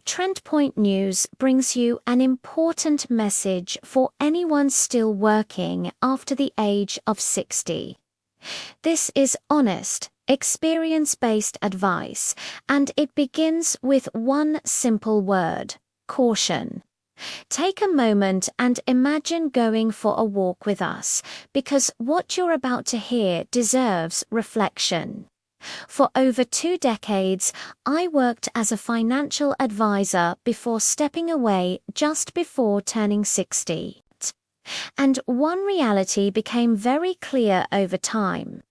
TrendPoint News brings you an important message for anyone still working after the age of 60. This is honest, experience-based advice, and it begins with one simple word: caution. Take a moment and imagine going for a walk with us, because what you're about to hear deserves reflection. For over 2 decades, I worked as a financial advisor before stepping away just before turning 60. And one reality became very clear over time.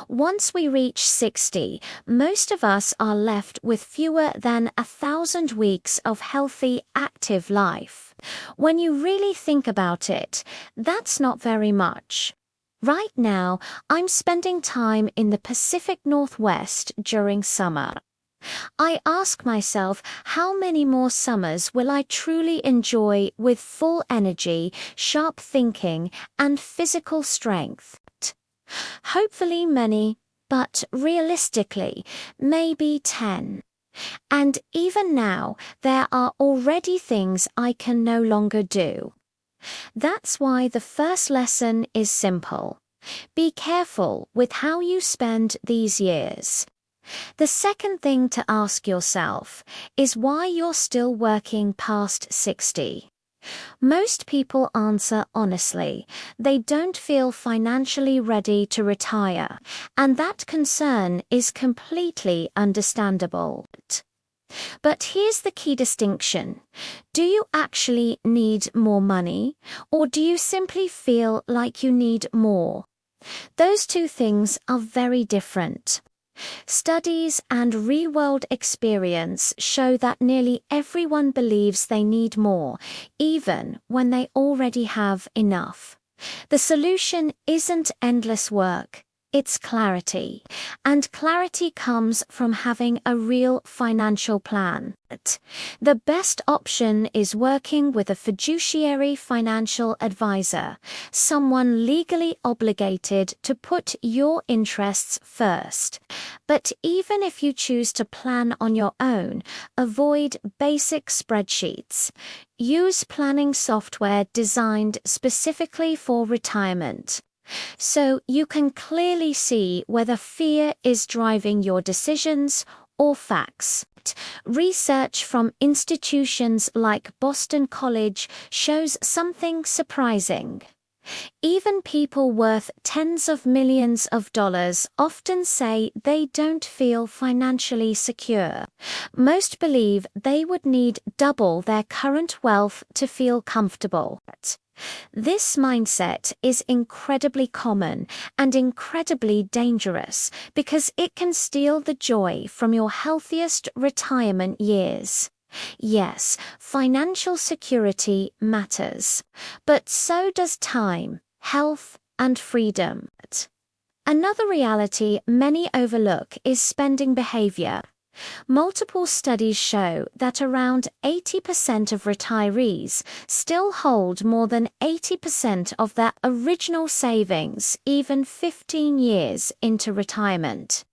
Once we reach 60, most of us are left with fewer than 1,000 weeks of healthy, active life. When you really think about it, that's not very much. Right now, I'm spending time in the Pacific Northwest during summer. I ask myself, how many more summers will I truly enjoy with full energy, sharp thinking, and physical strength? Hopefully many, but realistically, maybe 10. And even now, there are already things I can no longer do. That's why the first lesson is simple. Be careful with how you spend these years. The second thing to ask yourself is why you're still working past 60. Most people answer honestly. They don't feel financially ready to retire, and that concern is completely understandable. But here's the key distinction. Do you actually need more money, or do you simply feel like you need more? Those two things are very different. Studies and real-world experience show that nearly everyone believes they need more, even when they already have enough. The solution isn't endless work. It's clarity. And clarity comes from having a real financial plan. The best option is working with a fiduciary financial advisor, someone legally obligated to put your interests first. But even if you choose to plan on your own, avoid basic spreadsheets. Use planning software designed specifically for retirement, so you can clearly see whether fear is driving your decisions or facts. Research from institutions like Boston College shows something surprising. Even people worth tens of millions of dollars often say they don't feel financially secure. Most believe they would need double their current wealth to feel comfortable. This mindset is incredibly common and incredibly dangerous because it can steal the joy from your healthiest retirement years. Yes, financial security matters, but so does time, health, and freedom. Another reality many overlook is spending behavior. Multiple studies show that around 80% of retirees still hold more than 80% of their original savings even 15 years into retirement.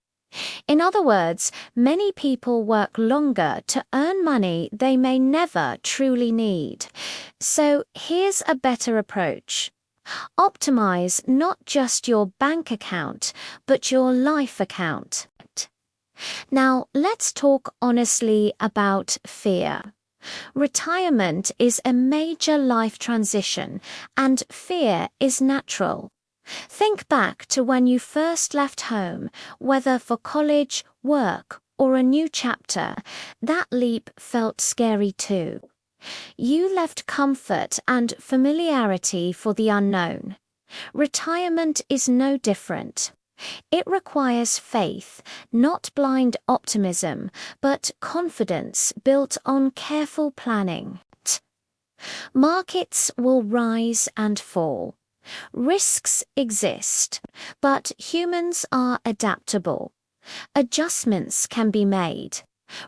In other words, many people work longer to earn money they may never truly need. So here's a better approach. Optimize not just your bank account, but your life account. Now, let's talk honestly about fear. Retirement is a major life transition, and fear is natural. Think back to when you first left home, whether for college, work, or a new chapter. That leap felt scary too. You left comfort and familiarity for the unknown. Retirement is no different. It requires faith, not blind optimism, but confidence built on careful planning. Markets will rise and fall. Risks exist, but humans are adaptable. Adjustments can be made.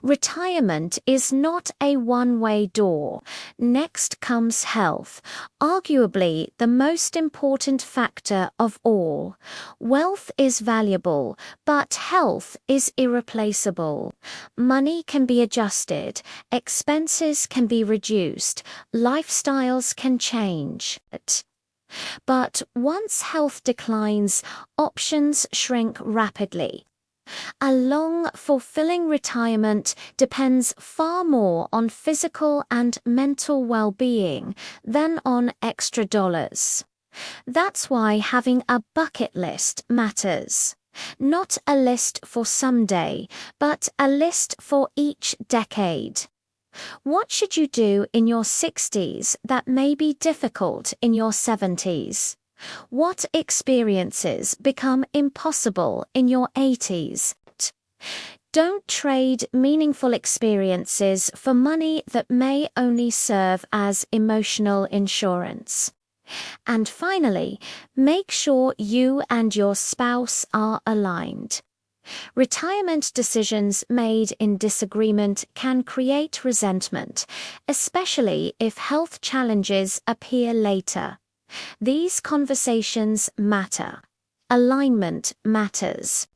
Retirement is not a one-way door. Next comes health, arguably the most important factor of all. Wealth is valuable, but health is irreplaceable. Money can be adjusted, expenses can be reduced, lifestyles can change. But once health declines, options shrink rapidly. A long, fulfilling retirement depends far more on physical and mental well-being than on extra dollars. That's why having a bucket list matters. Not a list for someday, but a list for each decade. What should you do in your 60s that may be difficult in your 70s? What experiences become impossible in your 80s? Don't trade meaningful experiences for money that may only serve as emotional insurance. And finally, make sure you and your spouse are aligned. Retirement decisions made in disagreement can create resentment, especially if health challenges appear later. These conversations matter. Alignment matters.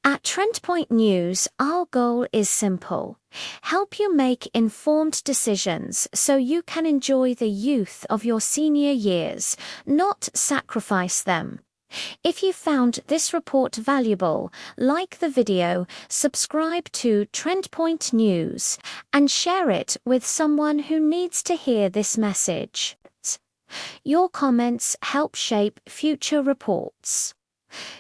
At TrendPoint News, our goal is simple: help you make informed decisions so you can enjoy the youth of your senior years, not sacrifice them. If you found this report valuable, like the video, subscribe to TrendPoint News, and share it with someone who needs to hear this message. Your comments help shape future reports.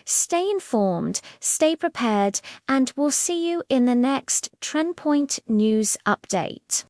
Stay informed, stay prepared, and we'll see you in the next TrendPoint News update.